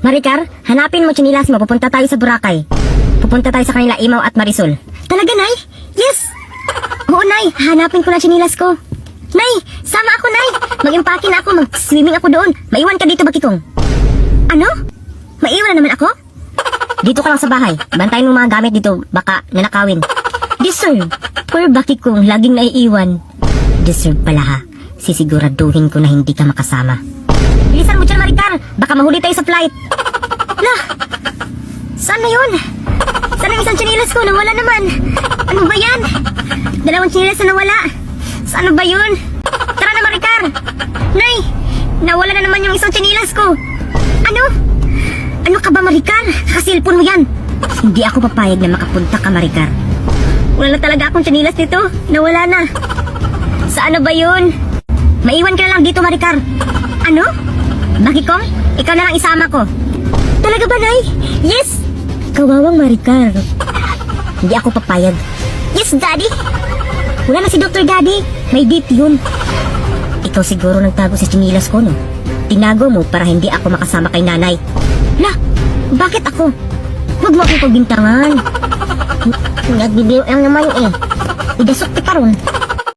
Maricar, hanapin mo tsinilas mo. Pupunta tayo sa Boracay. Pupunta tayo sa kanila, Imaw at Marisol. Talaga, Nay? Yes! Oo, Nay. Hanapin ko na tsinilas ko. Nay, sama ako, Nay. Mag-impake na ako. Mag-swimming ako doon. Maiwan ka dito, Bakikong. Ano? Maiwan na naman ako? Dito ka lang sa bahay. Bantayin mo mga gamit dito. Baka nanakawin. Deserve. Poor Bakikong, laging naiiwan. Deserve pala ha. Sisiguraduhin ko na hindi ka makasama. Bilisan mo dyan, Maricar. Baka mahuli tayo sa flight. Lah! Saan na yun? Saan ang isang tsinilas ko? Nawala naman. Ano ba yan? Dalawang tsinilas na nawala. Saan ba yun? Tara na, Maricar. Nay! Nawala na naman yung isang tsinilas ko. Ano? Ano ka ba, Maricar? Kasilpon mo yan. Hindi ako papayag na makapunta ka, Maricar. Wala na talaga akong tsinilas dito. Nawala na. Saan na ba yun? Maiwan ka na lang dito, Maricar. Ano? Bakikong, ikaw na lang isama ko. Talaga ba, Nay? Yes! Kawawang Maricar. Hindi ako papayag. Yes, Daddy! Wala na si Dr. Daddy. May date yun. Ikaw siguro nagtago sa tsinilas ko, no? Tinago mo para hindi ako makasama kay Nanay. La, bakit ako? Huwag mo akong pagbintangan. Nagbibiro lang naman eh. Idasok ka ron.